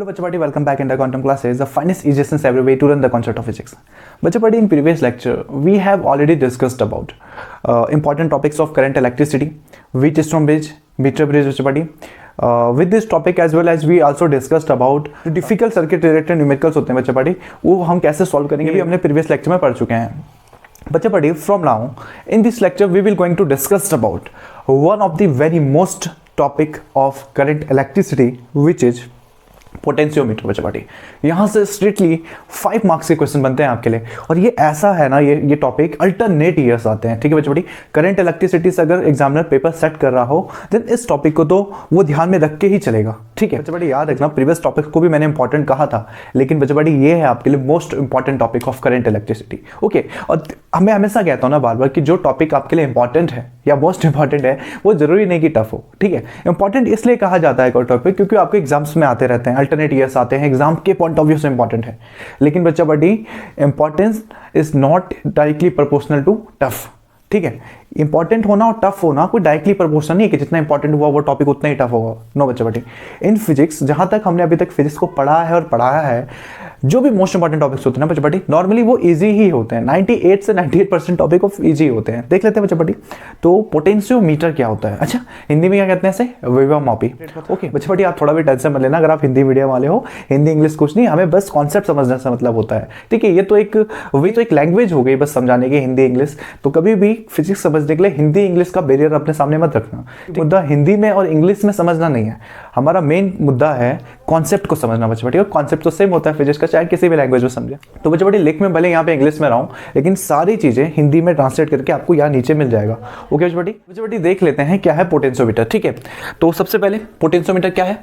Hello Bachapati, welcome back in the quantum classes, the finest, easiest and every way to learn the concept of physics. Bachapati, in previous lecture, we have already discussed about important topics of current electricity, Wheatstone bridge, meter bridge, Bachapati. With this topic as well as we also discussed about difficult circuit related numericals होते हैं बच्चों वो हम कैसे solve करेंगे ये भी हमने प्रीवियस लेक्चर में पढ़ चुके हैं बच्चों from now in this lecture we will going to discuss about one of the very most topic of current electricity which is potentiometer बच्चों यहाँ से स्ट्रिक्टली 5 मार्क्स के क्वेश्चन बनते हैं आपके लिए और ये ऐसा है ना ये टॉपिक अल्टरनेट ईयर्स आते हैं ठीक है बच्चों करंट इलेक्ट्रिसिटी से अगर एग्जामिनर पेपर सेट कर रहा हो देन इस टॉपिक को तो वो ध्यान में रख के ही चलेगा ठीक है बच्चों याद रखना प्रीवियस टॉपिक को भी मैंने इंपॉर्टेंट कहा था लेकिन बच्चों ये है आपके लिए most important topic of current electricity okay और मैं हमेशा कहता हूँ ना बार बार कि जो टॉपिक आपके लिए इंपॉर्टेंट है या मोस्ट इंपॉर्टेंट है वो जरूरी नहीं कि टफ हो ठीक है इंपॉर्टेंट इसलिए कहा जाता है कोई टॉपिक क्योंकि आपके एग्जाम्स में आते रहते हैं अल्टरनेट ईयर्स आते हैं एग्जाम के पॉइंट ऑफ व्यू से इंपॉर्टेंट है लेकिन बच्चा बड़ी importance is not directly proportional to tough ठीक है इंपॉर्टेंट होना और टफ होना कोई डायरेक्टली प्रोपोर्शनल नहीं है कि जितना इंपॉर्टेंट हुआ वो टॉपिक उतना ही टफ होगा नो बच्चा बटी इन फिजिक्स जहां तक हमने अभी तक फिजिक्स को पढ़ा है और पढ़ाया है जो भी मोस्ट इंपॉर्टेंट टॉपिक्स होते हैं ना बच्चा बटी नॉर्मली वो इजी ही होते हैं 98 से 98% टॉपिक ऑफ इजी होते हैं देख लेते हैं बच्चा बटी तो पोटेंशियोमीटर क्या होता है अच्छा हिंदी में क्या कहते हैं इसे विभवमापी ओके बच्चा बटी आप थोड़ा भी टेंशन मत लेना अगर आप हिंदी मीडियम वाले हो हिंदी इंग्लिश कुछ नहीं हमें बस कॉन्सेप्ट समझने से मतलब होता है ठीक है ये तो एक लैंग्वेज हो गई बस समझाने की हिंदी इंग्लिश तो कभी भी फिजिक्स समझने के लिए हिंदी इंग्लिश का बैरियर अपने सामने मत रखना मुद्दा हिंदी में और इंग्लिश में समझना नहीं है हमारा मेन मुद्दा है कॉन्सेप्ट को समझना बच्चे बटी और कॉन्सेप्ट तो सेम होता है फिजिक्स का चाहे किसी भी लैंग्वेज में समझे तो बच्चे बटी लिख में भले यहाँ पे इंग्लिश में रहा हूँ लेकिन सारी चीजें हिंदी में ट्रांसलेट करके आपको यहाँ नीचे मिल जाएगा ओके बच्चे बटी देख लेते हैं क्या है पोटेंशियोमीटर ठीक है तो सबसे पहले पोटेंशियोमीटर क्या है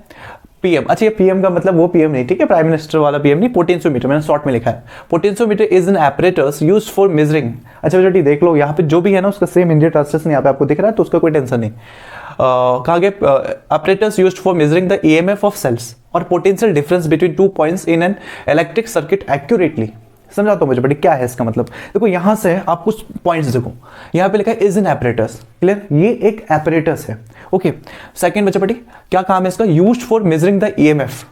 पीएम अच्छा ये पीएम का मतलब वो पीएम नहीं ठीक है प्राइम मिनिस्टर वाला पीएम नहीं पोटेंशियोमीटर मैंने शॉर्ट में लिखा है potentiometer is an apparatus used for measuring अच्छा बेटा देख लो यहाँ पे जो भी है ना उसका सेम हिंदी ट्रांसलेशन यहाँ पे आपको दिख रहा है तो उसका कोई टेंशन नहीं कहा गया apparatus used for measuring the EMF of cells और potential difference between 2 points in an electric circuit accurately समझाता हूँ मुझे बड़ी क्या है इसका मतलब देखो यहाँ से आप कुछ पॉइंट्स देखो यहाँ पे लिखा है इज एन एपरेटस क्लियर ये एक एपरेटस है ओके सेकंड बच्चे बटी क्या काम है इसका used for measuring the EMF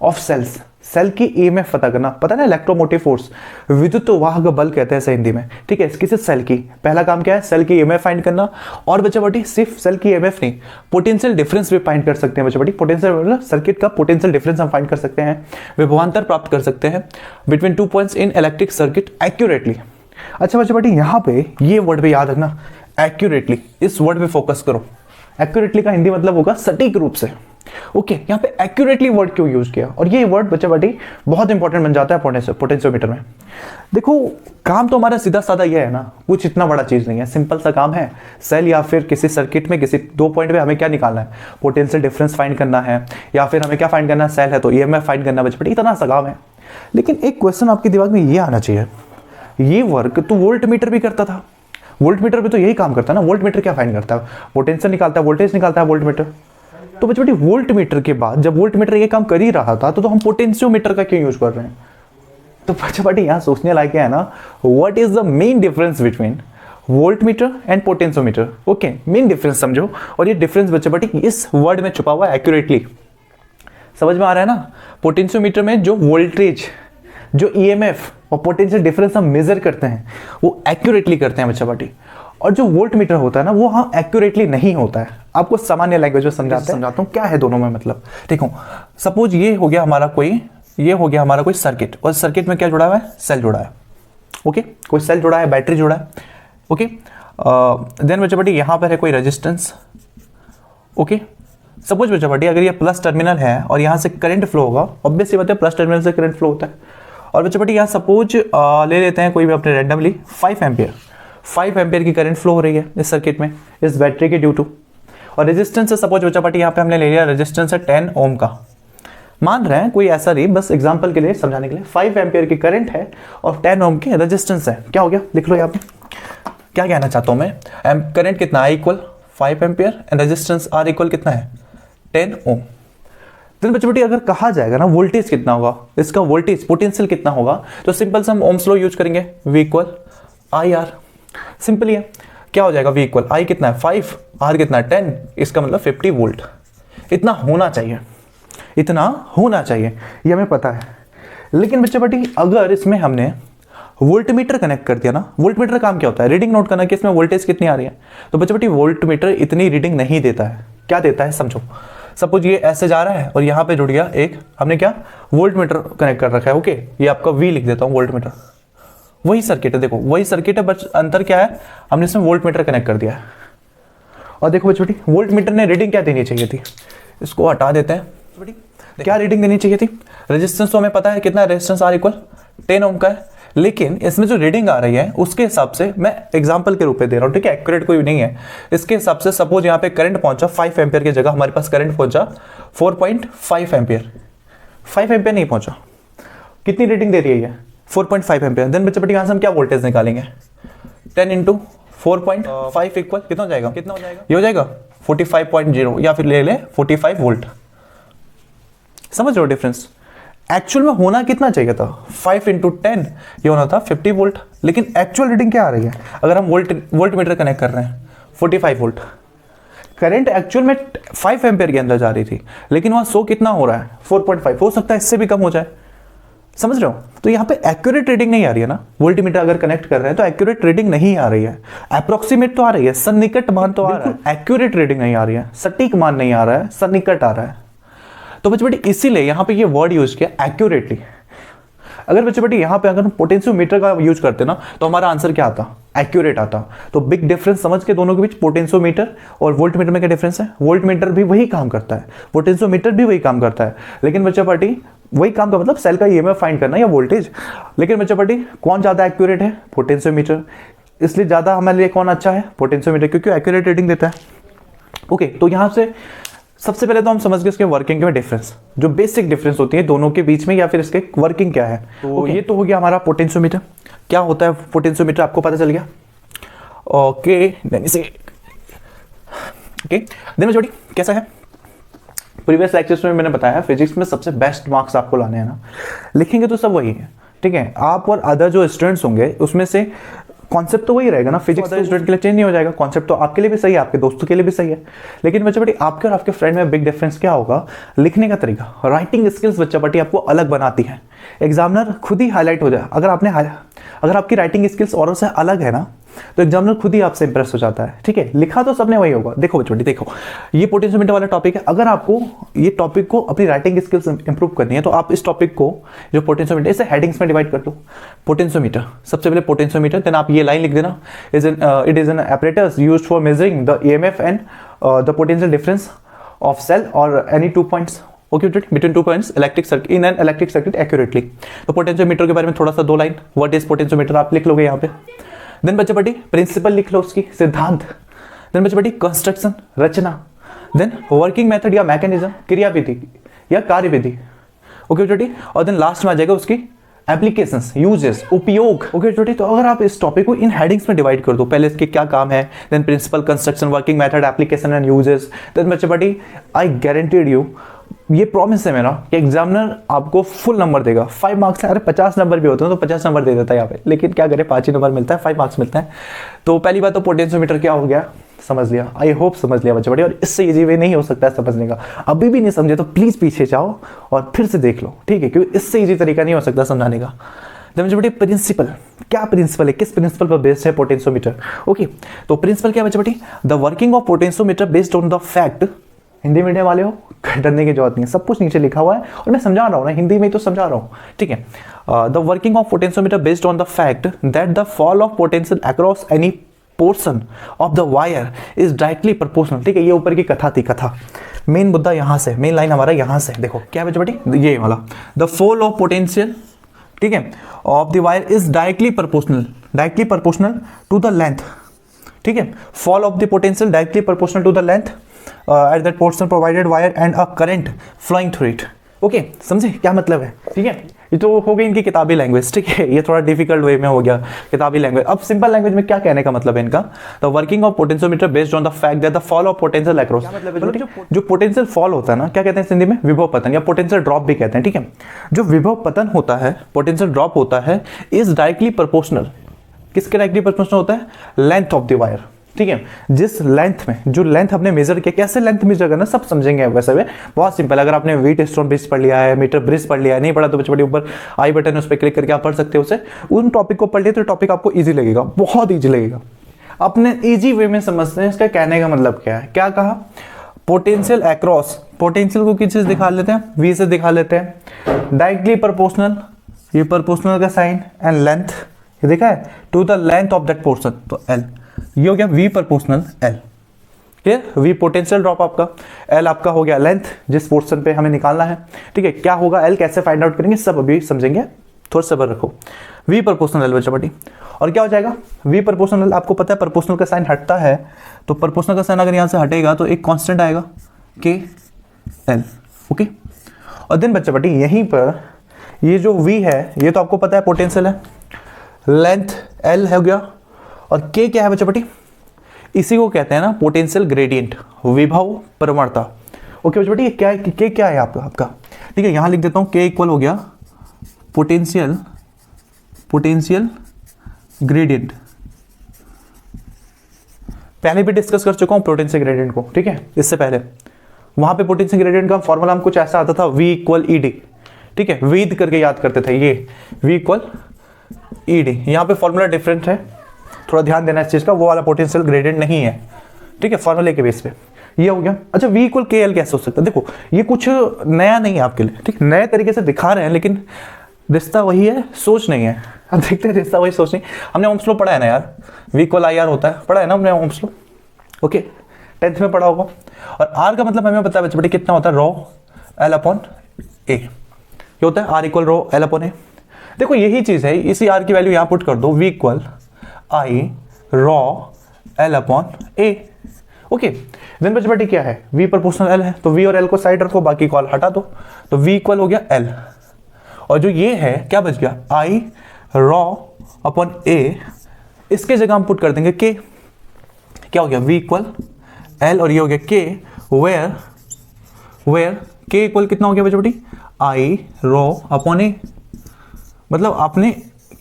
of cells cell की ईएमएफ पता करना पता है ना इलेक्ट्रोमोटिव फोर्स विद्युत वाहक बल कहते हैं इसे हिंदी में ठीक है किसी सेल की पहला काम क्या है सेल की ईएमएफ फाइंड करना और बच्चा बटी सिर्फ सेल की ईएमएफ नहीं पोटेंशियल डिफरेंस भी फाइंड कर सकते हैं बच्चा बटी पोटेंशियल मतलब सर्किट का पोटेंशियल डिफरेंस हम फाइंड कर सकते हैं विभवांतर प्राप्त कर सकते हैं between 2 points in electric circuit accurately अच्छा बच्चा बटी यहाँ पे ये वर्ड भी याद रखना एक्यूरेटली इस वर्ड पे फोकस करो एक्यूरेटली का हिंदी मतलब होगा सटीक रूप से ओके यहाँ पे एक्यूरेटली वर्ड क्यों यूज किया और ये वर्ड बच्चे बटी बहुत इंपॉर्टेंट बन जाता है पोटेंशियोमीटर में देखो काम तो हमारा सीधा साधा ये है ना कुछ इतना बड़ा चीज नहीं है सिंपल सा काम है सेल या फिर किसी सर्किट में किसी 2 पॉइंट पे हमें क्या निकालना है पोटेंशियल डिफरेंस फाइंड करना है या फिर हमें क्या फाइंड करना है सेल है तो ईएमएफ फाइंड करना बच्चे बटी इतना सा काम है लेकिन एक क्वेश्चन आपके दिमाग में ये आना चाहिए ये वर्क तो वोल्ट मीटर भी करता था वोल्ट मीटर भी तो यही काम करता है ना वोल्ट मीटर क्या फाइंड करता है पोटेंशियल निकालता है वोल्टेज निकालता है वोल्ट मीटर तो बच्चे वोल्ट मीटर के बाद जब वोल्ट मीटर ये काम कर ही रहा था तो हम पोटेंशियोमीटर का क्यों यूज कर रहे हैं तो बच्चे यहाँ सोचने लायक है ना what is the main difference between volt meter and potentiometer okay main difference समझो और ये डिफरेंस बच्चे इस वर्ड में छुपा हुआ है एक्यूरेटली समझ में आ रहा है ना पोटेंशियोमीटर में जो वोल्टेज जो ईएमएफ और पोटेंशियल डिफरेंस हम मेजर करते हैं वो एक्यूरेटली करते हैं बच्चा और जो वोल्ट मीटर होता है ना वो हाँ एक्यूरेटली नहीं होता है आपको सामान्य लैंग्वेज में समझाता हूँ क्या है दोनों में मतलब देखो सपोज ये हो गया हमारा कोई सर्किट और सर्किट में क्या जुड़ा हुआ है सेल जुड़ा है ओके कोई सेल जुड़ा है बैटरी जुड़ा है ओके देन बच्चा बटी यहाँ पर है कोई रेजिस्टेंस ओके सपोज बच्चा बटी अगर ये प्लस टर्मिनल है और यहाँ से करंट फ्लो होगा ऑब्वियस सी बात है प्लस टर्मिनल से करंट फ्लो होता है और बच्चा बटी यहाँ सपोज ले लेते हैं कोई भी अपने रैंडमली 5 एम्पियर की करंट फ्लो हो रही है इस सर्किट में इस बैटरी के ड्यू टू और रेजिस्टेंस से सपोज बच्चा पार्टी यहाँ पे हमने ले लिया रेजिस्टेंस है 10 ओम का मान रहे हैं कोई ऐसा नहीं बस एग्जांपल के लिए समझाने के लिए 5 एम्पियर की करंट है और 10 ओम की रेजिस्टेंस है क्या हो गया लिख लो यहाँ पे क्या कहना चाहता हूँ मैं करंट कितना है equal 5 ampere and resistance R equal कितना है 10 ओम देन बच्चे बेटी अगर कहा जाएगा ना वोल्टेज कितना होगा इसका वोल्टेज पोटेंशियल कितना होगा तो सिंपल से हम ओम्स लॉ यूज करेंगे V equal I are simple है क्या हो जाएगा V इक्वल आई कितना है 5 आर कितना है 10 इसका मतलब 50 वोल्ट इतना होना चाहिए इतना होना चाहिए, ये हमें पता है। लेकिन बच्चे बटी अगर इसमें हमने वोल्टमीटर कनेक्ट कर दिया ना, वोल्टमीटर काम क्या होता है, रीडिंग नोट करना कि इसमें वोल्टेज कितनी आ रही है। तो बच्चे बटी वोल्टमीटर इतनी रीडिंग नहीं देता है, क्या देता है समझो। सपोज ये ऐसे जा रहा है और यहाँ पे जुड़ गया एक, हमने क्या वोल्टमीटर कनेक्ट कर रखा है, ओके, ये आपका वी लिख देता हूँ, वोल्टमीटर वही सर्किट है, देखो वही सर्किट है, बस अंतर क्या है, हमने इसमें वोल्टमीटर कनेक्ट कर दिया है। और देखो बच्चे बटी वोल्टमीटर ने रीडिंग क्या देनी चाहिए थी, इसको हटा देते हैं बटी, क्या रीडिंग देनी चाहिए थी, रेजिस्टेंस तो हमें पता है कितना, रेजिस्टेंस आर इक्वल 10 ओम का है, लेकिन इसमें जो रीडिंग आ रही है उसके हिसाब से मैं एग्जांपल के रूप में दे रहा हूँ, ठीक है, एक्यूरेट कोई नहीं है। इसके हिसाब से सपोज यहाँ पे करंट पहुंचा 5 एम्पियर की जगह हमारे पास करंट पहुंचा 4.5 एम्पियर, 5 एम्पियर नहीं पहुंचा, कितनी रीडिंग दे रही है 4.5 एम्पियर। देन बच्चे बच्चे यहाँ से हम क्या वोल्टेज निकालेंगे, 10 इंटू 4.5 इक्वल कितना हो जाएगा, ये हो जाएगा 45.0 या फिर ले ले 45 वोल्ट। समझ रहे हो डिफरेंस, एक्चुअल में होना कितना चाहिए था 5 इंटू 10, ये होना था 50 वोल्ट, लेकिन एक्चुअल रीडिंग क्या आ रही है, अगर हम वोल्टमीटर कनेक्ट कर रहे हैं 45 वोल्ट, करंट एक्चुअल में 5 एम्पियर के अंदर जा रही थी, लेकिन वहां 100 कितना हो रहा है 4.5, हो सकता है इससे भी कम हो जाए। समझ रहे हो, तो यहाँ पे एक्यूरेट रीडिंग नहीं आ रही है ना, वोल्टमीटर अगर कनेक्ट कर रहे हैं तो एक्यूरेट रीडिंग नहीं आ रही है, अप्रोक्सीमेट तो आ रही है, सन्निकट मान तो आ रहा है, एक्यूरेट रीडिंग नहीं आ रही है, सटीक मान नहीं आ रहा है, सन्निकट आ रहा है। तो बच्चे बेटी इसीलिए यहाँ पे ये वर्ड यूज किया एक्यूरेटली। अगर बच्चे बेटी यहाँ पे अगर हम पोटेंशियोमीटर का यूज करते ना तो हमारा आंसर क्या आता, एक्यूरेट आता। तो बिग डिफरेंस समझ के दोनों के बीच, पोटेंशियोमीटर और वोल्टमीटर में क्या डिफरेंस है, वोल्टमीटर भी वही काम करता है, पोटेंशियोमीटर भी वही काम करता है, लेकिन बच्चा पार्टी वही काम का मतलब सेल का ईएमएफ फाइंड करना या वोल्टेज। लेकिन बच्चा पार्टी कौन ज्यादा एक्यूरेट है, पोटेंशियोमीटर, इसलिए ज्यादा हमारे लिए कौन अच्छा है, पोटेंशियोमीटर, क्योंकि एक्यूरेट रीडिंग देता है। ओके, तो यहाँ से सबसे पहले तो हम समझ गए इसके वर्किंग में डिफरेंस, जो बेसिक डिफरेंस होती है दोनों के बीच में, या फिर इसके वर्किंग क्या है। तो ये तो हो गया हमारा पोटेंशियोमीटर, क्या होता है पोटेंशियोमीटर आपको पता चल गया। ओके देन जोड़ी कैसा है, प्रीवियस लेक्चर्स में मैंने बताया फिजिक्स में सबसे बेस्ट मार्क्स आपको लाने हैं ना, लिखेंगे तो सब वही है, ठीक है। आप और अदर जो स्टूडेंट्स होंगे उसमें से कॉन्सेप्ट तो वही रहेगा ना, फिजिक्स तो स्टूडेंट के लिए चेंज नहीं हो जाएगा, कॉन्सेप्ट तो आपके लिए भी सही है, आपके दोस्तों के लिए भी सही है। लेकिन बच्चा बेटी आपके और आपके फ्रेंड में बिग डिफरेंस क्या होगा, लिखने का तरीका, राइटिंग स्किल्स बच्चा बेटी आपको अलग बनाती है, एग्जामिनर खुद ही हाईलाइट हो जाए। अगर आपकी राइटिंग स्किल्स औरों से अलग है ना तो एग्जामिनर खुद ही आपसे इंप्रेस हो जाता है, ठीक है। लिखा तो सबने वही होगा। देखो बच्चों देखो, ये पोटेंशियोमीटर वाला टॉपिक है, अगर आपको ये टॉपिक को अपनी राइटिंग स्किल्स इंप्रूव करनी है तो आप इस टॉपिक को जो पोटेंशियोमीटर, इसे हेडिंग्स में डिवाइड कर दो। पोटेंशियोमीटर, सबसे पहले पोटेंशियोमीटर, देन आप ये लाइन लिख देना, it is an apparatus used for measuring the EMF and the potential difference of cell और any 2 points, okay, between 2 points electric circuit in an electric circuit accurately. तो potentiometer के बारे में थोड़ा सा 2 लाइन, व्हाट इज पोटेंशियोमीटर आप लिख लोगे यहाँ पे। देन बच्चे बटी प्रिंसिपल लिख लो, उसकी सिद्धांत। देन बच्चे बटी कंस्ट्रक्शन, रचना। देन वर्किंग मेथड या मैकेनिज्म, क्रियाविधि या कार्यविधि, ओके बेटी। और देन लास्ट में आ जाएगा उसकी एप्लीकेशंस, यूजेस, उपयोग, ओके बेटी। तो अगर आप इस टॉपिक को इन हेडिंग्स में डिवाइड कर दो, पहले इसके क्या काम है, then principle, construction, working method, application and uses, then बच्चे बटी आई गारंटीड यू, ये प्रॉमिस है मेरा कि एग्जामिनर आपको फुल नंबर देगा। 5 मार्क्स है, अरे 50 नंबर भी होते हैं तो 50 नंबर दे देता है यहाँ पे, लेकिन क्या करें 5 ही नंबर मिलता है, 5 मार्क्स मिलता है। तो पहली बात तो पोटेंशियोमीटर क्या हो गया, समझ लिया, आई होप समझ लिया बच्चे बड़े, और इससे इजी वे नहीं हो सकता है समझने का। अभी भी नहीं समझे तो प्लीज पीछे जाओ और फिर से देख लो, ठीक है, क्योंकि इससे इजी तरीका नहीं हो सकता समझाने का। बच्चे बटे प्रिंसिपल, क्या प्रिंसिपल है, किस प्रिंसिपल पर बेस्ड है पोटेंशियोमीटर, ओके। तो प्रिंसिपल क्या बच्चे बटे, the working of potentiometer based on the fact, Hindi medium वाले हो डरने की जरूरत नहीं है, सब कुछ नीचे लिखा हुआ है और मैं समझा रहा हूँ ना, हिंदी में तो समझा रहा हूँ, ठीक है। The working of potentiometer based on the fact that the fall of potential across any portion of the wire is directly proportional, ठीक है। ये ऊपर की कथा थी, कथा, मेन मुद्दा यहाँ से, मेन लाइन हमारा यहाँ से, देखो क्या है बेटी, ये वाला, द फॉल ऑफ पोटेंशियल, ठीक है, of the wire is directly proportional to the length, ठीक है। Fall of the potential directly proportional to the length at that portion provided wire and a current flowing through it, okay. समझे क्या मतलब है, ठीक है। ये तो हो गई इनकी किताबी लैंग्वेज, ठीक है, ये थोड़ा डिफिकल्ट वे में हो गया किताबी लैंग्वेज। अब सिंपल लैंग्वेज में क्या कहने का मतलब है इनका, the working of potentiometer based on the fact that the fall of potential across, जो पोटेंशियल फॉल होता है ना, क्या कहते हैं हिंदी में, विभव पतन या पोटेंशियल ड्रॉप भी कहते हैं, ठीक है। जो विभव पतन होता है, पोटेंशियल ड्रॉप होता है, इज डायरेक्टली प्रोपोर्शनल, किसके डायरेक्टली प्रोपोर्शनल होता है, लेंथ ऑफ द वायर, ठीक है, जिस लेंथ में, जो लेंथ हमने मेजर किया, कैसे लेंथ मेजर करना सब समझेंगे वैसे में, बहुत सिंपल। अगर आपने व्हीटस्टोन ब्रिज पढ़ लिया है, मीटर ब्रिज पढ़ लिया है, नहीं पढ़ा तो बच्चे ऊपर आई बटन है उस पर क्लिक करके आप पढ़ सकते हो उसे, उन टॉपिक को पढ़ लिया तो टॉपिक आपको ईजी लगेगा, बहुत ईजी लगेगा। अपने ईजी वे में समझते हैं इसका कहने का मतलब क्या है। क्या कहा, पोटेंशियल अक्रॉस, पोटेंशियल को किस चीज दिखा लेते हैं, वी से दिखा लेते हैं, डायरेक्टली प्रोपोर्शनल, ये प्रोपोर्शनल का साइन, एंड लेंथ, ये देखा है, to the length of that portion, तो एल, ये हो गया V proportional L. Clear, V potential drop आपका, एल आपका हो गया लेंथ जिस पोर्शन पे हमें निकालना है। ठीक है, क्या होगा एल, कैसे फाइंड आउट करेंगे सब अभी समझेंगे, थोड़ा सब्र रखो। वी प्रोपोर्शनल एल बच्चा बटी, और क्या हो जाएगा, वी प्रोपोर्शनल, आपको पता है प्रोपोर्शनल का साइन हटता है, तो प्रोपोर्शनल का साइन अगर यहाँ से हटेगा तो एक कांस्टेंट आएगा के एल। ओके, और देन बच्चा बटी यहीं पर ये जो v है ये तो आपको पता है पोटेंशियल है, लेंथ l हो गया, और k क्या है बच्चा बटी, इसी को कहते हैं ना पोटेंशियल ग्रेडियंट, विभव प्रवणता। ओके बच्चा बटी, क्या है k, क्या है आपका, ठीक है, यहां लिख देता हूं, k इक्वल हो गया पोटेंशियल ग्रेडियंट। पहले भी डिस्कस कर चुका हूं पोटेंशियल ग्रेडियंट को, ठीक है, इससे पहले वहां पे पोटेंशियल ग्रेडियंट का फॉर्मूला हम कुछ ऐसा आता था, v इक्वल ई डी, ठीक है, वीद करके याद करते थे, ये v इक्वल ई डी। यहाँ पे फॉर्मूला डिफरेंट है, थोड़ा ध्यान देना इस चीज का, वो वाला पोटेंशियल ग्रेडियंट नहीं है, ठीक है, फॉर्मूले के बेस पे ये हो गया। अच्छा, v इक्वल के एल कैसे हो सकता है, देखो ये कुछ नया नहीं है आपके लिए, ठीक, नए तरीके से दिखा रहे हैं लेकिन रिश्ता वही है, सोच नहीं है। अब देखते हैं, रिश्ता वही सोच नहीं, हमने ओम्स लॉ पढ़ा है ना यार, v इक्वल आई आर होता है, पढ़ा है ना हमने ओम्स लॉ, ओके, 10th में पढ़ा होगा। और r का मतलब हमें पता है बच्चे कितना होता है, रॉ एल अपॉन ए, क्या होता है, R equal rho L upon A. देखो यही चीज है, इसी आर की वैल्यू यहां पुट कर दो, V equal I rho L upon A. Okay, then बच्चे बेटी क्या है, वी प्रोपोर्शनल एल है, तो वी और एल को साइड रखो, बाकी कॉल हटा दो, तो वी इक्वल हो गया एल, और जो ये है क्या बच गया, आई रॉ अपॉन ए, इसके जगह हम पुट कर देंगे के, क्या हो गया, वी इक्वल एल, और ये हो गया के, वेयर के इक्वल कितना हो गया बच्चे बेटी, आई रो अपॉन ए, मतलब आपने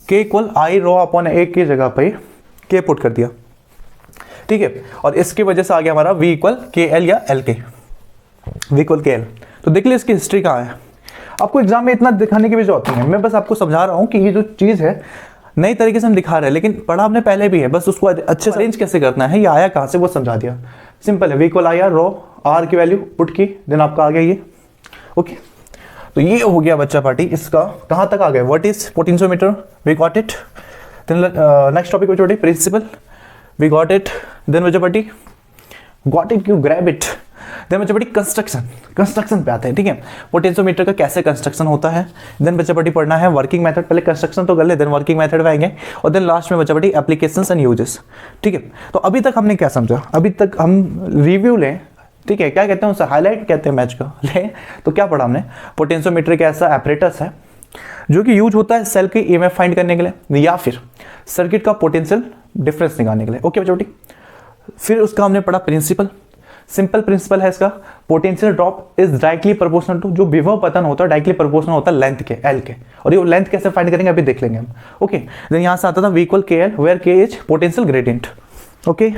के इक्वल आई रो अपॉन ए की जगह पे के पुट कर दिया, ठीक है, और इसकी वजह से आ गया हमारा v इक्वल के एल या एल के, v इक्वल के एल। तो देख लीजिए इसकी हिस्ट्री कहाँ है, आपको एग्जाम में इतना दिखाने की भी जरूरत नहीं है, मैं बस आपको समझा रहा हूँ कि ये जो चीज़ है नई तरीके से हम दिखा रहे हैं, लेकिन पढ़ा हमने पहले भी है, बस उसको अच्छे से अरेंज कैसे करना है, ये आया कहाँ से वो समझा दिया, सिंपल है, v इक्वल आई आर रो आर की वैल्यू पुट की, देन आपका आ गया ये। ओके, तो ये हो गया बच्चा पार्टी, इसका कहाँ तक आ गया, what is potentiometer, we got it. Then next topic बच्चा पार्टी principle, we got it. Then बच्चा पार्टी गॉट इट, क्यों ग्रैब इट। देन बच्चा पार्टी कंस्ट्रक्शन पे आते हैं, ठीक है, पोटेंशियोमीटर का कैसे कंस्ट्रक्शन होता है। देन बच्चा पार्टी पढ़ना है वर्किंग मेथड, पहले कंस्ट्रक्शन तो कर ले, देन वर्किंग मेथड पे आएंगे, और देन लास्ट में बच्चा पार्टी एप्लीकेशंस एंड यूजेस। ठीक है, तो अभी तक हमने क्या समझा, अभी तक हम रिव्यू लें, ठीक है, क्या कहते हैं उसे, हाईलाइट कहते हैं मैच का ले। तो क्या पढ़ा हमने, पोटेंशियोमीटर एक ऐसा एपरेटस है जो कि यूज होता है सेल की ईएमएफ फाइंड करने के लिए या फिर सर्किट का पोटेंशियल डिफरेंस निकालने के लिए। ओके बच्चों, फिर उसका हमने पढ़ा प्रिंसिपल, सिंपल प्रिंसिपल है इसका, potential drop is directly proportional to, जो विभव पतन होता है डायरेक्टली प्रोपोर्शनल होता है लेंथ के, एल के, और ये लेंथ कैसे फाइंड करेंगे अभी देख लेंगे हम। ओके, देन यहाँ से आता था वी इक्वल के एल, वेयर के is potential gradient. Okay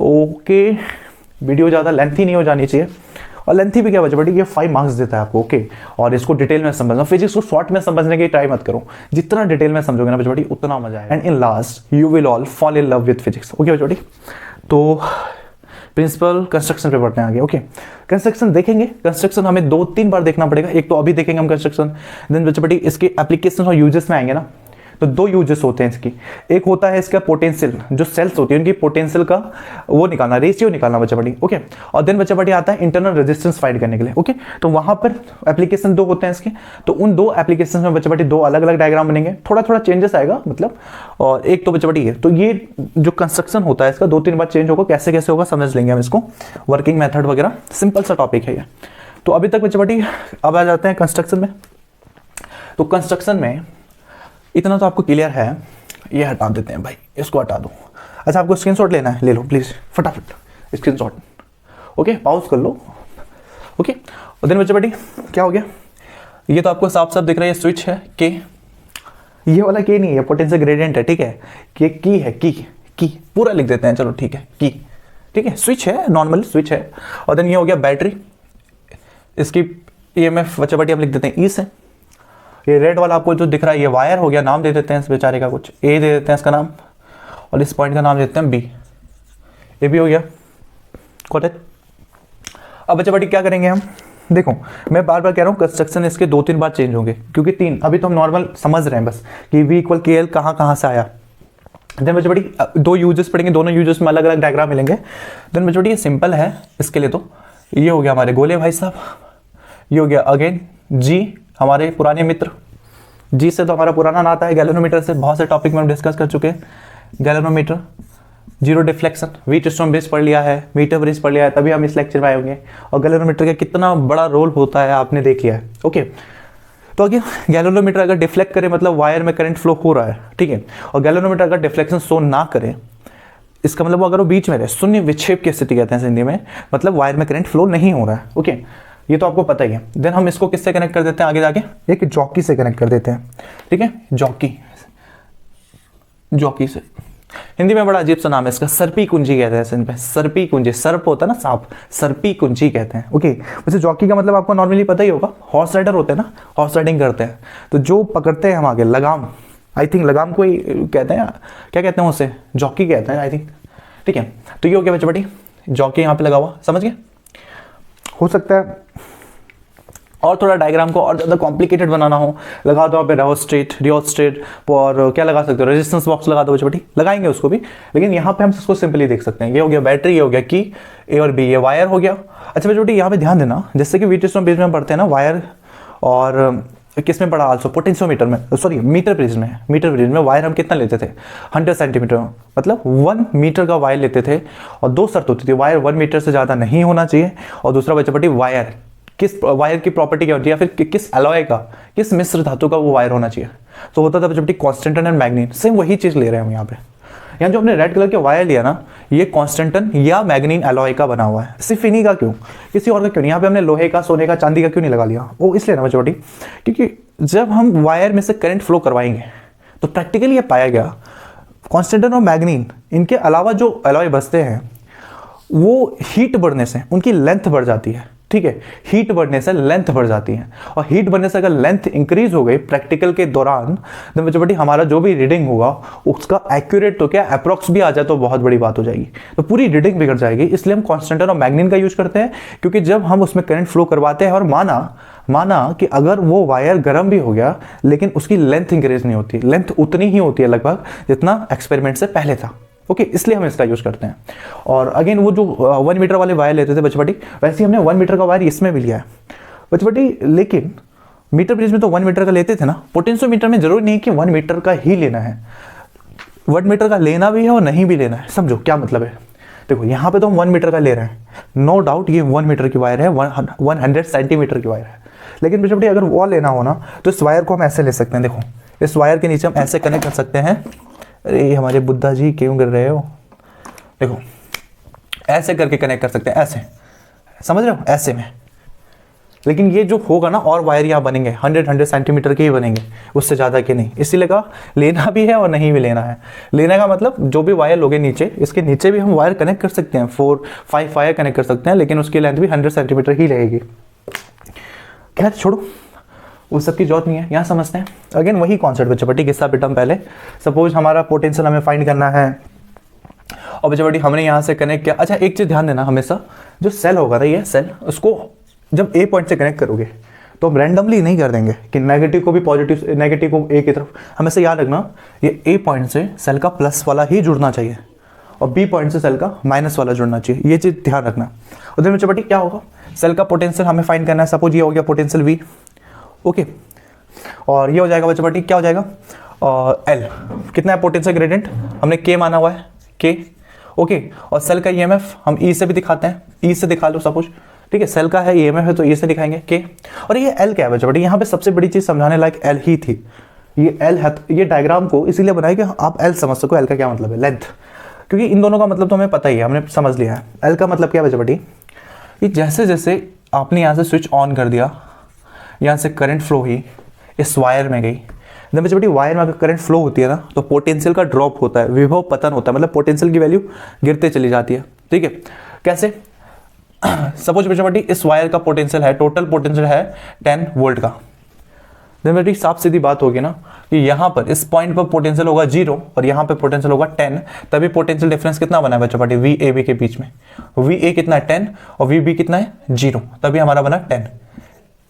okay, video ज़्यादा लेंथी नहीं हो जानी चाहिए, और लेंथी भी क्या बच्चे बड़ी, ये 5 मार्क्स देता है आपको। ओके, और इसको डिटेल में समझना, फिजिक्स को शॉर्ट में समझने की ट्राई मत करो, जितना डिटेल में समझोगे ना बच्चे बड़ी उतना मजा आएगा, and in last you will all fall in love with physics. Okay बच्चे बड़ी, तो प्रिंसिपल कंस्ट्रक्शन पे बढ़ते हैं आगे। ओके, कंस्ट्रक्शन देखेंगे, कंस्ट्रक्शन हमें 2-3 बार देखना पड़ेगा, एक तो अभी देखेंगे हम कंस्ट्रक्शन, देन बच्चे बड़ी इसके एप्लीकेशन और यूजेस में आएंगे ना, तो 2 यूजेस होते हैं इसकी, एक होता है इसका पोटेंशियल, जो सेल्स होती है उनकी पोटेंशियल का वो निकालना, रेशियो निकालना बच्चा बड़ी। ओके, और देन बच्चा बड़ी आता है इंटरनल रेजिस्टेंस फाइंड करने के लिए। ओके, तो वहां पर एप्लीकेशन 2 होते हैं इसके, तो उन 2 एप्लीकेशन में बच्चा बड़ी 2 अलग अलग डायग्राम बनेंगे, थोड़ा थोड़ा चेंजेस आएगा मतलब, और एक तो बच्चा बड़ी है, तो ये जो कंस्ट्रक्शन होता है इसका 2-3 बार चेंज होगा, कैसे कैसे होगा समझ लेंगे हम इसको, वर्किंग मेथड वगैरह, सिंपल सा टॉपिक है ये। तो अभी तक बच्चा बड़ी, अब आ जाते हैं कंस्ट्रक्शन में। तो कंस्ट्रक्शन में इतना तो आपको क्लियर है, ये हटा देते हैं भाई, इसको हटा दो। अच्छा, आपको स्क्रीनशॉट लेना है, ले लो प्लीज फटाफट स्क्रीनशॉट। ओके, पॉज कर लो। ओके, और देन बच्चे बेटी क्या हो गया, ये तो आपको साफ साफ दिख रहा है, ये स्विच है के, ये वाला के नहीं है, पोटेंशियल ग्रेडियंट है, ठीक है, के की है, की की पूरा लिख देते हैं, चलो ठीक है की, ठीक है, स्विच है, नॉर्मल स्विच है। और देन ये हो गया बैटरी, इसकी ईएमएफ बच्चा हम लिख देते हैं ई से। ये रेड वाला आपको जो दिख रहा है ये वायर हो गया, नाम दे देते हैं इस बेचारे का, कुछ ए दे देते हैं इसका नाम, और इस पॉइंट का नाम देते हैं बी, ये भी हो गया करेक्ट। अब बच्चा क्या करेंगे हम, देखो मैं बार बार कह रहा हूँ कंस्ट्रक्शन इसके 2-3 बार चेंज होंगे, क्योंकि 3 अभी तो हम नॉर्मल समझ रहे हैं बस कि V इक्वल के एल कहाँ से आया। देन बच्चा 2 यूजेस पढ़ेंगे, दोनों यूजेस में अलग अलग डायग्राम मिलेंगे। देन बच्चा ये सिंपल है इसके लिए, तो ये हो गया हमारे गोले भाई साहब, ये हो गया अगेन जी हमारे पुराने मित्र, जी से तो हमारा पुराना नाता है, गैल्वेनोमीटर से बहुत से टॉपिक में हम डिस्कस कर चुके हैं। Galvanometer, zero deflection, Wheatstone bridge पढ़ लिया है, मीटर ब्रिज पढ़ लिया है, तभी हम इस लेक्चर में आए होंगे। और गैल्वेनोमीटर का कितना बड़ा रोल होता है आपने देख लिया है। ओके, तो अगर गैल्वेनोमीटर अगर डिफ्लेक्ट करे मतलब वायर में करंट फ्लो हो रहा है, ठीक है, और गैल्वेनोमीटर अगर डिफ्लेक्शन शो ना करे, इसका मतलब अगर वो बीच में रहे, शून्य विक्षेप की स्थिति कहते हैं हिंदी में, मतलब वायर में करंट फ्लो नहीं हो रहा है। ओके, ये तो आपको पता ही है। देन हम इसको किससे कनेक्ट कर देते हैं आगे जाके, एक जॉकी से कनेक्ट कर देते हैं, ठीक है, जॉकी से। हिंदी में बड़ा अजीब सा नाम है इसका, सर्पी कुंजी कहते हैं इस पे, सर्पी कुंजी, सर्प होता है ना सांप, सर्पी कुंजी कहते हैं। ओके, वैसे जॉकी का मतलब आपको नॉर्मली पता ही होगा, हॉर्स राइडर होते हैं ना, हॉर्स राइडिंग करते हैं, तो जो पकड़ते हैं हम आगे लगाम, आई थिंक लगाम को ही कहते हैं, क्या कहते हैं उसे, जॉकी कहते हैं आई थिंक, ठीक है। तो ये हो गया बच्चा बटी, जॉकी यहाँ पे लगा हुआ, समझ गए। हो सकता है और थोड़ा डायग्राम को और ज़्यादा कॉम्प्लिकेटेड बनाना हो, लगा दो यहाँ पे रियोस्टेट और क्या लगा सकते हो, रेजिस्टेंस बॉक्स लगा दो छोटी, लगाएंगे उसको भी, लेकिन यहाँ पे हम इसको सिंपली देख सकते हैं। ये हो गया बैटरी, ये हो गया की, ए और बी, ये वायर हो गया। अच्छा छोटी यहाँ पे ध्यान देना, जैसे कि व्हीटस्टोन ब्रिज में पढ़ते हैं ना वायर, और किस में पढ़ा आल्सो, पोटेंशियोमीटर में, सॉरी मीटर ब्रिज में वायर हम कितना लेते थे, 100 सेंटीमीटर, मतलब 1 मीटर का वायर लेते थे। और 2 शर्त होती थी, वायर 1 मीटर से ज़्यादा नहीं होना चाहिए, और दूसरा बच्चा बटी वायर, किस वायर की प्रॉपर्टी क्या होती है, या फिर किस एलॉय का, किस मिश्र धातु का वो वायर होना चाहिए। तो होता था बच्चा कॉन्स्टेंटन एंड मैग्नीन, सेम वही चीज़ ले रहे हैं हम यहाँ पे। यहाँ जो हमने रेड कलर के वायर लिया ना, ये कॉन्स्टेंटन या मैग्नीन एलॉय का बना हुआ है, सिर्फ इन्हीं का क्यों, किसी और का क्यों नहीं। यहाँ पे हमने लोहे का, सोने का, चांदी का क्यों नहीं लगा लिया, वो इसलिए ना बच्चा, क्योंकि जब हम वायर में से करंट फ्लो करवाएंगे तो प्रैक्टिकली ये पाया गया कॉन्स्टेंटन और मैग्नीन, इनके अलावा जो एलॉय बचते हैं वो हीट बढ़ने से उनकी लेंथ बढ़ जाती है, ठीक है, हीट बढ़ने से लेंथ बढ़ जाती है। और हीट बढ़ने से अगर लेंथ इंक्रीज हो गई प्रैक्टिकल के दौरान, तो बच्चों बटी हमारा जो भी रीडिंग होगा उसका एक्यूरेट तो क्या अप्रॉक्स भी आ जाए तो बहुत बड़ी बात हो जाएगी, तो पूरी रीडिंग बिगड़ जाएगी। इसलिए हम कॉन्स्टेंटन और मैग्नीन का यूज करते हैं, क्योंकि जब हम उसमें करंट फ्लो करवाते हैं और माना कि अगर वो वायर गर्म भी हो गया लेकिन उसकी लेंथ इंक्रीज नहीं होती, लेंथ उतनी ही होती है लगभग जितना एक्सपेरिमेंट से पहले था। ओके, इसलिए हम इसका यूज करते हैं। और अगेन वो जो 1 मीटर वाले वायर लेते थे बचपटी, वैसे ही हमने 1 मीटर का वायर इसमें भी लिया है बचपटी, लेकिन मीटर ब्रिज में तो 1 मीटर का लेते थे ना, पोटेंशियोमीटर में जरूरी नहीं कि 1 मीटर का ही लेना है, 1 मीटर का लेना भी है और नहीं भी लेना है। समझो क्या मतलब है, देखो यहाँ पे तो हम 1 मीटर का ले रहे हैं, नो डाउट ये 1 मीटर की वायर है, 100 सेंटीमीटर की वायर है, लेकिन बचपटी अगर वो लेना हो ना तो इस वायर को हम ऐसे ले सकते हैं। देखो इस वायर के नीचे हम ऐसे कनेक्ट कर सकते हैं। अरे हमारे बुद्धा जी क्यों कर रहे हो, देखो ऐसे करके कनेक्ट कर सकते हैं, ऐसे, समझ रहे हो, ऐसे में। लेकिन ये जो होगा ना और वायर यहाँ बनेंगे 100 सेंटीमीटर के ही बनेंगे, उससे ज़्यादा के नहीं। इसीलिए कहा लेना भी है और नहीं भी लेना है। लेने का मतलब जो भी वायर लोगे नीचे, इसके नीचे भी हम वायर कनेक्ट कर सकते हैं, 4-5 वायर कनेक्ट कर सकते हैं, लेकिन उसकी लेंथ भी 100 सेंटीमीटर ही रहेगी। खैर छोड़ो, वो सब की जरूरत नहीं है, यहाँ समझते हैं। अगेन वही कॉन्सेप्ट बच्चा बटी, किस्सा पिटम पहले, सपोज हमारा पोटेंशियल हमें फाइंड करना है और बच्चा बटी हमने यहाँ से कनेक्ट किया। अच्छा एक चीज़ ध्यान देना, हमेशा जो सेल होगा ना, ये सेल, उसको जब ए पॉइंट से कनेक्ट करोगे तो हम रैंडमली नहीं कर देंगे कि नेगेटिव को भी पॉजिटिव, नेगेटिव को ए की तरफ। हमेशा याद रखना ये ए पॉइंट से सेल का प्लस वाला ही जुड़ना चाहिए और बी पॉइंट से सेल का माइनस वाला जुड़ना चाहिए, ये चीज़ ध्यान रखना। उधर बच्चा बटी क्या होगा, सेल का पोटेंशियल हमें फाइंड करना है, सपोज ये हो गया पोटेंशियल वी, ओके, और ये हो जाएगा बच्चा बटी क्या हो जाएगा, एल, कितना है पोटेंशियल ग्रेडियंट, हमने के माना हुआ है, के, ओके। और सेल का ईएमएफ हम ई से भी दिखाते हैं, ई से दिखा लो सपोज, ठीक है, सेल का है ईएमएफ है तो ई से दिखाएंगे के। और ये एल क्या है बच्चा बटी, यहाँ पे सबसे बड़ी चीज समझाने लायक एल ही थी, ये एल है। ये डायग्राम को इसीलिए बनाया कि आप एल समझ सको, एल का क्या मतलब है, लेंथ, क्योंकि इन दोनों का मतलब तो हमें पता ही है, हमने समझ लिया है। एल का मतलब क्या है बच्चा बटी, कि जैसे जैसे आपने यहाँ से स्विच ऑन कर दिया, यहाँ से करंट फ्लो हुई, इस वायर में गई, जब बच्चे वायर में अगर करंट फ्लो होती है ना तो पोटेंशियल का ड्रॉप होता है, विभव पतन होता है, मतलब पोटेंशियल की वैल्यू गिरते चली जाती है। ठीक है, कैसे? सपोज बच्चे इस वायर का पोटेंशियल है, टोटल पोटेंशियल है 10 वोल्ट का। बेटी साफ सीधी बात होगी ना कि यहाँ पर इस पॉइंट पर पोटेंशियल होगा 0 और यहाँ पे पोटेंशियल होगा 10, तभी पोटेंशियल डिफरेंस कितना बना है बच्चों पार्टी वी ए बी के बीच में। वी ए कितना है 10 और वी बी कितना है 0, तभी हमारा बना 10।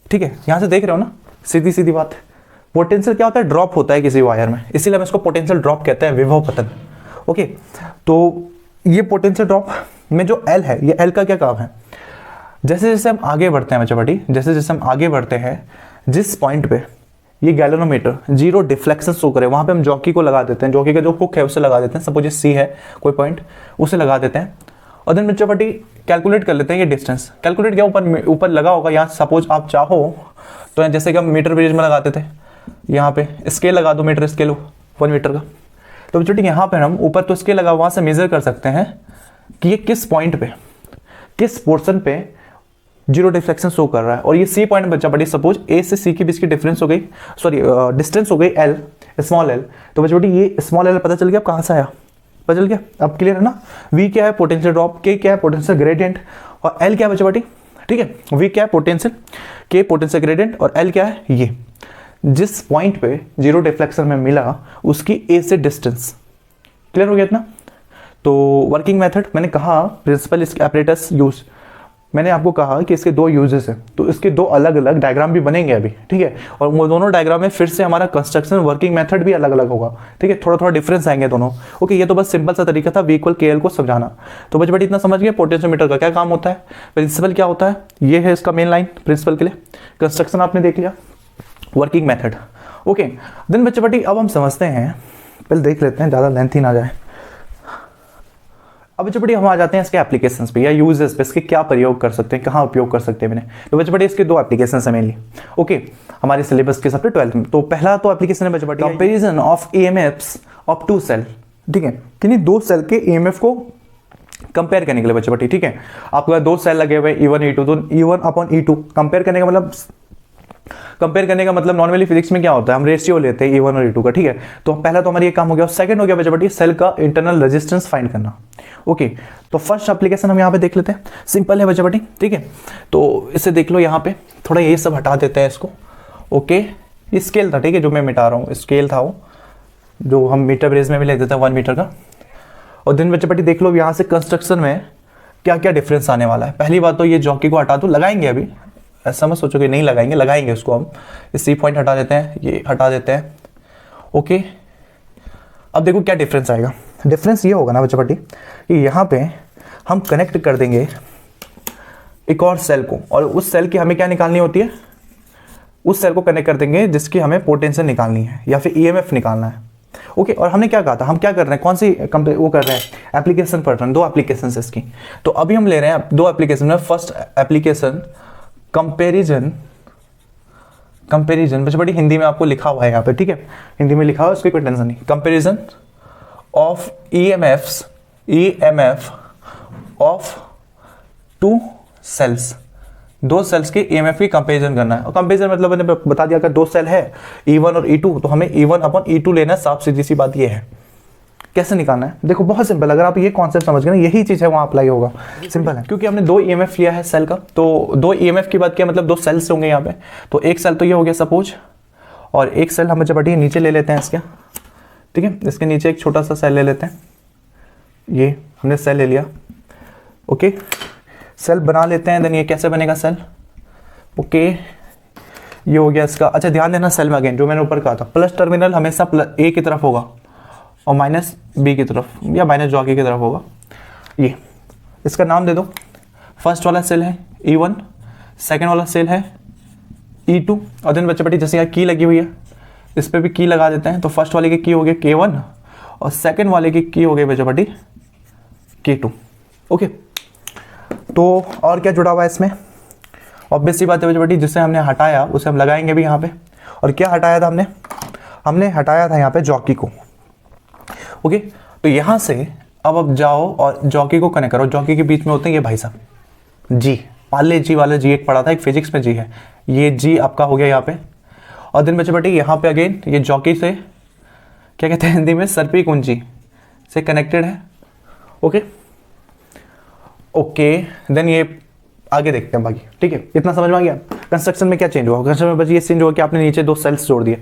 ठीक है, यहाँ से देख रहे हो ना, सीधी सीधी बात। पोटेंशियल क्या होता है? ड्रॉप होता है किसी वायर में, इसीलिए हम इसको पोटेंशियल ड्रॉप कहते हैं, विभव पतन। ओके, तो ये पोटेंशियल ड्रॉप में जो एल है, ये एल का क्या काम है? जैसे जैसे हम आगे बढ़ते हैं बच्चों पार्टी, जैसे जैसे हम आगे बढ़ते हैं, जिस पॉइंट पे ये गैल्वेनोमीटर 0 डिफ्लेक्शन शो करे, वहां पे हम जॉकी को लगा देते हैं, जॉकी का जो हुक है उसे लगा देते हैं, सपोज ये सी है कोई पॉइंट, उसे लगा देते हैं और देन बच्चों पार्टी कैलकुलेट कर लेते हैं ये डिस्टेंस। कैलकुलेट क्या ऊपर लगा होगा, यहाँ सपोज आप चाहो तो जैसे कि हम मीटर ब्रिज में लगाते थे, यहाँ पे स्केल लगा दो, मीटर स्केल 1 मीटर का, तो बच्चों यहाँ पे हम ऊपर तो स्केल लगा, वहां से मेजर कर सकते हैं कि ये किस पॉइंट पे, किस पोर्शन पे 0 डिफ्लेक्शन शो कर रहा है। और ये सी पॉइंट बच्चा पड़ी, सपोज ए से सी के बीच की डिफरेंस हो गई, सॉरी डिस्टेंस हो गई एल, स्मॉल एल। तो बच्चा बेटी ये स्मॉल एल पता चल गया, अब कहाँ से आया, पता चल गया, अब क्लियर है ना। वी क्या है? Potential drop. के क्या है? Potential gradient. और एल क्या है बच्चा बेटी? ठीक है, वी क्या है? पोटेंशियल, के पोटेंशियल ग्रेडियंट, और एल क्या है? ये जिस पॉइंट पे 0 डिफ्लेक्शन में मिला उसकी ए से डिस्टेंस। क्लियर हो गया इतना? तो वर्किंग मेथड मैंने कहा, प्रिंसिपल एपरेटस यूज, मैंने आपको कहा कि इसके 2 यूजेस हैं, तो इसके 2 अलग अलग डायग्राम भी बनेंगे अभी। ठीक है, और वो दोनों डायग्राम में फिर से हमारा कंस्ट्रक्शन वर्किंग मेथड भी अलग अलग होगा। ठीक है, थोड़ा थोड़ा डिफरेंस आएंगे दोनों। ओके, ये तो बस सिंपल सा तरीका था वी इक्वल के एल को समझाना। तो बच्चे इतना समझ गए पोटेंशियोमीटर का क्या काम होता है, प्रिंसिपल क्या होता है, ये है इसका मेन लाइन प्रिंसिपल के लिए। कंस्ट्रक्शन आपने देख लिया, वर्किंग मेथड। ओके, देन बच्चे अब हम समझते हैं, पहले देख लेते हैं, ज़्यादा लेंथी ना जाए। अब बच्चे हम आ जाते हैं इसके एप्लीकेशंस पे या यूजेस पे, इसके क्या प्रयोग कर सकते हैं, कहाँ उपयोग कर सकते हैं मैंने। तो बच्चे इसके 2 एप्लीकेशंस हैं मेनली। ओके, हमारे सिलेबस के सबसे 12th में। तो पहला तो एप्लीकेशन है बच्चे comparison of EMFs of 2 cell. ठीक है, किन्हीं 2 सेल के ईएमएफ को कंपेयर करने के लिए बच्चे। ठीक है, आपके 2 सेल लगे हुए E1 E2, तो E1 अपॉन E2 कंपेयर करने का मतलब नॉर्मली फिजिक्स में क्या होता है, हम रेशियो लेते हैं E1 और E2 का। ठीक है, तो पहला तो हमारा ये काम हो गया। सेकंड हो गया बच्चे सेल का इंटरनल रेजिस्टेंस फाइंड करना। ओके, तो फर्स्ट एप्लीकेशन हम यहाँ पे देख लेते हैं, सिंपल है बच्चे। ठीक है, तो इसे देख लो, यहाँ पे थोड़ा ये सब हटा देते हैं इसको। ओके, ये स्केल था, ठीक है, जो मैं मिटा रहा हूँ, स्केल था वो जो हम मीटर ब्रेज में भी ले देते हैं 1 मीटर का। और दिन बच्चे देख लो यहाँ से कंस्ट्रक्शन में क्या क्या डिफरेंस आने वाला है। पहली बात तो ये जॉकी को हटा दो, लगाएंगे अभी, ऐसा मत सोचो कि नहीं लगाएंगे, लगाएंगे उसको हम। इस सी पॉइंट हटा देते हैं, ये हटा देते हैं। ओके, अब देखो क्या डिफरेंस आएगा। डिफरेंस ये होगा ना बच्चे कि यहाँ पे हम कनेक्ट कर देंगे एक और सेल को, और उस सेल की हमें क्या निकालनी होती है, उस सेल को कनेक्ट कर देंगे जिसकी हमें पोटेंशियल निकालनी है या फिर ईएमएफ निकालना है। ओके, और हमने क्या कहा था, हम क्या कर रहे हैं, कौन सी वो कर रहे हैं, एप्लीकेशन पढ़ रहे हैं, 2 एप्लीकेशन है इसकी। तो अभी हम ले रहे हैं 2 एप्लीकेशन में। फर्स्ट एप्लीकेशन कंपेरिजन बच्चे हिंदी में आपको लिखा हुआ है यहाँ पे, ठीक है, हिंदी में लिखा हुआ है, उसकी कोई टेंशन नहीं। Comparison of EMF of 2 cells, 2 cells के ईएमएफ की कंपेरिजन करना है। और कंपेरिजन मतलब मैंने बता दिया, अगर 2 सेल है E1 और E2 तो हमें E1 अपॉन E2 लेना है। साफ सीधी सी बात ये है। कैसे निकालना है, देखो बहुत सिंपल, अगर आप ये कॉन्सेप्ट समझ गए ना, यही चीज है वहां अप्लाई होगा, सिंपल है। क्योंकि हमने 2 ईएमएफ लिया है सेल का, तो 2 ईएमएफ की बात किया मतलब 2 सेल्स होंगे यहाँ पे। तो एक सेल तो ये हो गया सपोज, और एक सेल हम बच्चे नीचे ले लेते हैं इसके, ठीक है, इसके नीचे एक छोटा सा सेल ले लेते हैं। ये हमने सेल ले लिया। ओके, सेल बना लेते हैं। देन ये कैसे बनेगा सेल, ओके, ये हो गया इसका। अच्छा ध्यान देना, सेल में अगेन जो मैंने ऊपर कहा था, प्लस टर्मिनल हमेशा A की तरफ होगा और माइनस B की तरफ या माइनस जॉकी की तरफ होगा। ये इसका नाम दे दो, फर्स्ट वाला सेल है E1, सेकेंड वाला सेल है E2। और देन बच्चे जैसे यहाँ की लगी हुई है, इस पर भी की लगा देते हैं। तो फर्स्ट वाले की की हो गई K1 और सेकेंड वाले की की हो गई बच्चे K2। ओके, तो और क्या जुड़ा हुआ है इसमें, ऑब्वियस सी बात है बच्चे, जिसे हमने हटाया उसे हम लगाएंगे भी यहाँ पे। और क्या हटाया था हमने हटाया था यहाँ पे जॉकी को। ओके, तो यहाँ से अब जाओ और जॉकी को कनेक्ट करो। जॉकी के बीच में होते हैं ये भाई साहब जी, पाले जी वाला G1 पढ़ा था, एक फिजिक्स में G है, ये G आपका हो गया यहाँ पे। और देन बच्चे बेटे यहाँ पे अगेन ये जॉकी से क्या कहते हैं हिंदी में, सर्पी कुंजी से कनेक्टेड है। ओके ओके, देन ये आगे देखते हैं बाकी, ठीक है। इतना समझ में आ गया। कंस्ट्रक्शन में क्या चेंज हुआ, कंस्ट्रक्शन में बस ये चेंज हुआ कि आपने नीचे 2 सेल्स जोड़ दिए,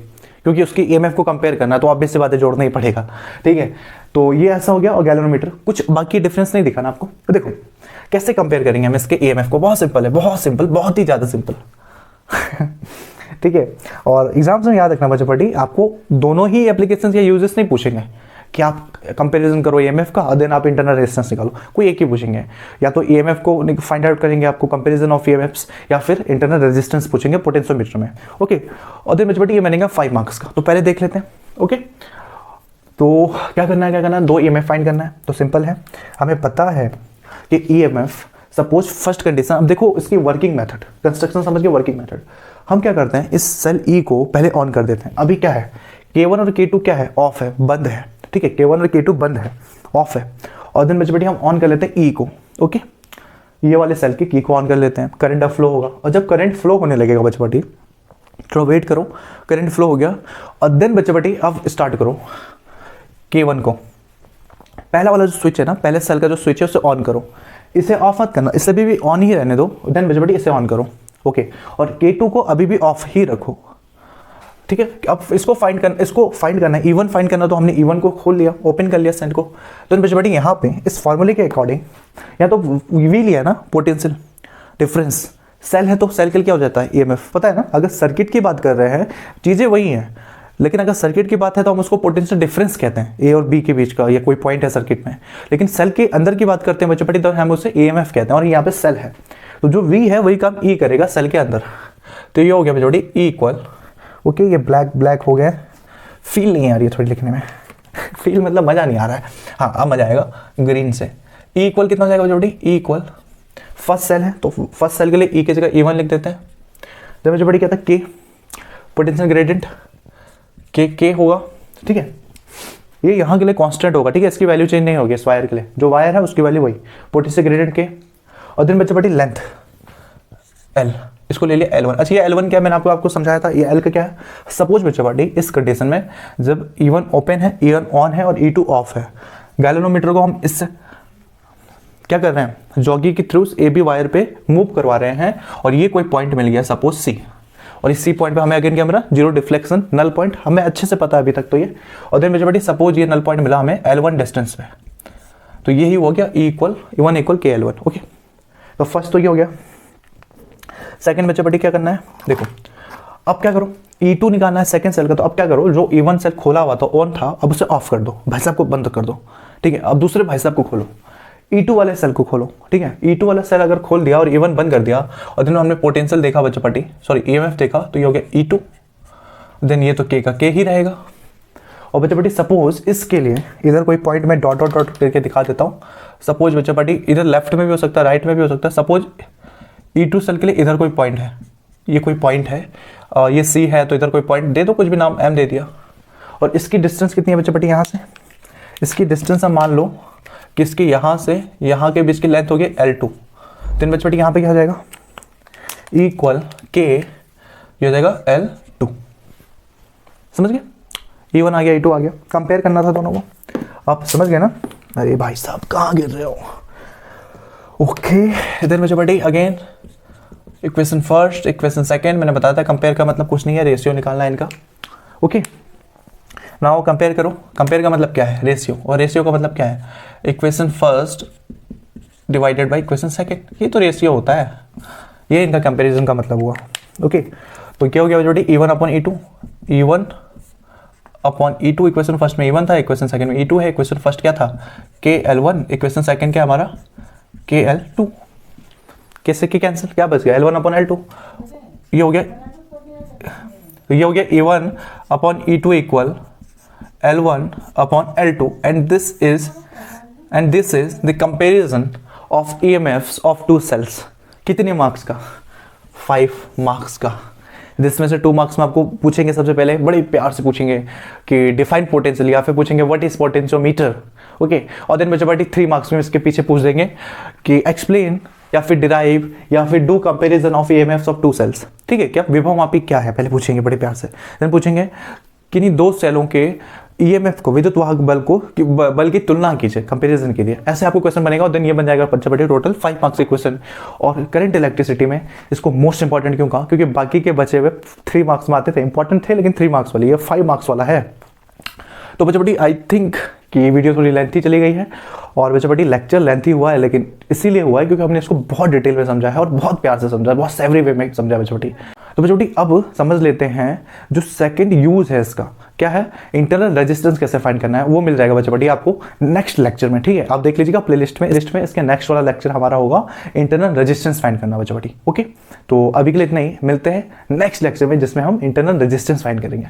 क्योंकि उसकी ईएमएफ को कंपेयर करना है तो ऑब्वियस सी बातें जोड़ना ही पड़ेगा, ठीक है। तो ये ऐसा हो गया। और गैल्वेनोमीटर कुछ बाकी डिफरेंस नहीं दिखाना आपको। तो देखो कैसे कंपेयर करेंगे हम इसके ईएमएफ को, बहुत सिंपल है, बहुत सिंपल, बहुत ही ज़्यादा सिंपल ठीक है। और एग्जाम्स में याद रखना बच्चे पटी, आपको दोनों ही एप्लीकेशन या यूजेस नहीं पूछेंगे कि आप कंपैरिजन करो ईएमएफ का और देन आप इंटरनल रेजिस्टेंस निकालो, कोई एक ही पूछेंगे। या तो ईएमएफ को फाइंड आउट करेंगे आपको कंपैरिजन ऑफ ईएमएफ्स, या फिर इंटरनल रेजिस्टेंस पूछेंगे पोटेंशियोमीटर में। ओके, और देन बच्चे ये बनेगा 5 मार्क्स का। तो पहले देख लेते हैं। ओके, तो क्या करना है, 2 ईएमएफ फाइंड करना है। तो सिंपल है, हमें पता है कि ईएमएफ सपोज फर्स्ट कंडीशन। अब देखो इसकी वर्किंग मेथड, कंस्ट्रक्शन समझ के वर्किंग मेथड। हम क्या करते हैं, इस सेल ई को पहले ऑन कर देते हैं। अभी क्या है, K1 और K2 क्या है, ऑफ है, बंद है, ठीक है। K1 और K2 बंद है, ऑफ है। और देन बच्चे बेटी हम ऑन कर लेते हैं ई को। ओके, ये वाले सेल के की को ऑन कर लेते हैं, करंट अब फ्लो होगा। और जब करंट फ्लो होने लगेगा बच्चे बेटी, थोड़ा वेट करो, करंट फ्लो हो गया। और देन बच्चे बेटी अब स्टार्ट करो K1 को, पहला वाला जो स्विच है ना, पहले सेल का जो स्विच है उसे ऑन करो। इसे ऑफ मत करना, इसे भी ऑन ही रहने दो। देन बच्चे बेटी इसे ऑन करो। ओके, और K2 को अभी भी ऑफ ही रखो, ठीक है। अब इसको फाइंड करना है, E1 फाइंड करना। तो हमने E1 को खोल लिया, ओपन कर लिया सेल को। तो बच्चे बेटी यहाँ पे इस फॉर्मूले के अकॉर्डिंग या तो वी लिया ना, पोटेंशियल डिफरेंस। सेल है तो सेल के लिए क्या हो जाता है, ईएमएफ, पता है ना। अगर सर्किट की बात कर रहे हैं चीज़ें वही हैं, लेकिन अगर सर्किट की बात है तो हम उसको पोटेंशियल डिफरेंस कहते हैं, ए और बी के बीच का, या कोई पॉइंट है सर्किट में। लेकिन सेल के अंदर की बात करते हैं बच्चे बेटी तो हम उसे ईएमएफ कहते हैं। और यहाँ पे सेल है तो जो वी है वही काम ई करेगा सेल के अंदर। तो ये हो गया बच्चे बेटी ई इक्वल। ओके, ये ब्लैक हो गया, फील नहीं आ रही है थोड़ी लिखने में फील मतलब मज़ा नहीं आ रहा है। हाँ, अब मज़ा आएगा ग्रीन से। ई इक्वल कितना हो जाएगा बच्चे बेटी, ई इक्वल फर्स्ट सेल है तो फर्स्ट सेल के लिए ई की जगह E1 लिख देते हैं। जब बच्चे बेटी कहता है के पोटेंशियल ग्रेडियंट के होगा, ठीक है। ये यहाँ के लिए कांस्टेंट होगा, ठीक है। इसकी वैल्यू चेंज नहीं होगी इस वायर के लिए, जो वायर है उसकी वैल्यू वही, पोटेंशियल ग्रेडियंट के। और दिन बच्चे बेटी लेंथ L, इसको ले लिया L1। अच्छा, ये L1 क्या, मैंने आपको समझाया था। ये L का क्या है, सपोज बच्चे बेटी इस कंडीशन में जब E1 ओपन है, E1 ऑन है और E2 ऑफ है, गैल्वेनोमीटर को हम इससे क्या कर रहे हैं, जॉकी के थ्रू AB वायर पे मूव करवा रहे हैं। और ये कोई पॉइंट मिल गया सपोज C, और इसी पॉइंट पे हमें अगेन क्या मिला, जीरो डिफ्लेक्शन, नल पॉइंट, हमें अच्छे से पता है अभी तक तो ये। और देन बच्चे बेटी सपोज ये नल पॉइंट मिला हमें L1 डिस्टेंस पे, तो यही हो गया E equal E1 equal KL1। Okay, तो फर्स्ट तो ये हो गया। सेकंड बच्चे बेटी क्या करना है, देखो अब क्या करो, E2 निकालना है सेकंड सेल का। तो अब क्या करो, जो E1 सेल खोला हुआ था, ऑन था, अब उसे ऑफ कर दो, भाई साहब को बंद कर दो, ठीक है। अब दूसरे भाई साहब को खोलो, E2 वाले सेल को खोलो, ठीक है। E2 वाला सेल अगर खोल दिया और E1 बंद कर दिया, और देन हमने पोटेंशियल देखा बच्चे पट्टी, सॉरी EMF देखा, तो ये हो गया E2। देन ये तो K का K ही रहेगा। और बच्चे पट्टी सपोज इसके लिए इधर कोई पॉइंट में डॉट डॉट डॉट करके दिखा देता हूँ। सपोज बच्चे पट्टी इधर लेफ्ट में भी हो सकता है, राइट में भी हो सकता है। सपोज E2 सेल के लिए इधर कोई पॉइंट है, ये कोई पॉइंट है, ये C है, तो इधर कोई पॉइंट दे दो, कुछ भी नाम M दे दिया। और इसकी डिस्टेंस कितनी है बच्चे पट्टी, यहाँ से इसकी डिस्टेंस हम मान लो कि इसकी यहाँ से यहाँ के बीच की लेंथ होगी L2। तीन बच्चे बेटी यहाँ पे क्या हो जाएगा, E इक्वल K, ये हो जाएगा L2। समझ गए, E1 आ गया, E2 आ गया, कंपेयर करना था दोनों को। आप समझ गए ना। अरे भाई साहब कहाँ गिर रहे हो। ओके, देन बच्चे बेटी again equation first, equation second. मैंने बताया था कंपेयर का मतलब कुछ नहीं है, रेशियो निकालना है इनका। ओके, नाउ कंपेयर करो। कंपेयर का मतलब क्या है, रेशियो, और रेशियो का मतलब क्या है, equation first divided by equation second. ये तो रेशियो होता है, ये इनका कंपैरिजन का मतलब हुआ। ओके, तो क्या हो गया बेटी, E1 upon E2, E1 upon E2। Equation first में E1 था, इक्वेशन सेकंड में E2 है। इक्वेशन फर्स्ट क्या था, KL1, इक्वेशन सेकंड क्या हमारा KL2। कैसे की कैंसिल, क्या बच गया, L1 अपॉन L2। ये हो गया, ये हो गया E1 upon E2 equal L1 upon L2, and this is the comparison of EMFs of two cells। कितने मार्क्स का, 5 मार्क्स का। जिसमें से 2 मार्क्स में आपको पूछेंगे, सबसे पहले बड़े प्यार से पूछेंगे कि डिफाइन पोटेंशियल, या फिर पूछेंगे व्हाट इज पोटेंशियोमीटर। ओके, और देन बच्चे 3 मार्क्स में इसके पीछे पूछ देंगे कि एक्सप्लेन या फिर डिराइव या फिर do comparison of EMFs of two cells. ठीक है, क्या विभव मापी क्या है पहले पूछेंगे बड़े प्यार से। देन पूछेंगे किन्हीं दो सेलों के ईएमएफ को, विद्युत वाहक बल की तुलना कीजिए, कंपैरिजन कीजिए। ऐसे आपको क्वेश्चन बनेगा और देन ये बन जाएगा बच्चे बड़े टोटल 5 मार्क्स के क्वेश्चन। और करंट इलेक्ट्रिसिटी में इसको मोस्ट इंपॉर्टेंट क्यों कहा, क्योंकि बाकी के बचे हुए 3 मार्क्स में आते थे, इंपॉर्टेंट थे लेकिन 3 मार्क्स वाली, ये 5 मार्क्स वाला है। तो बच्चे बड़ी आई थिंक कि वीडियो थोड़ी लेंथी चली गई है और बच्चे बड़ी लेक्चर लेंथी हुआ है, लेकिन इसीलिए हुआ है क्योंकि हमने इसको बहुत डिटेल में समझा है और बहुत प्यार से समझा है, बहुत सेवरी वे में समझा बच्चे बड़ी। तो बच्चे बड़ी अब समझ लेते हैं जो सेकंड यूज है इसका, क्या है, इंटरनल रेजिस्टेंस कैसे फाइंड करना है, वो मिल जाएगा बच्चे बड़ी आपको नेक्स्ट लेक्चर में। ठीक है, आप देख लीजिएगा प्लेलिस्ट में, लिस्ट में इसके नेक्स्ट वाला लेक्चर हमारा होगा इंटरनल रेजिस्टेंस फाइंड करना बच्चे बड़ी। ओके, तो अभी के लिए इतना ही, मिलते हैं नेक्स्ट लेक्चर में जिसमें हम इंटरनल रेजिस्टेंस फाइंड करेंगे।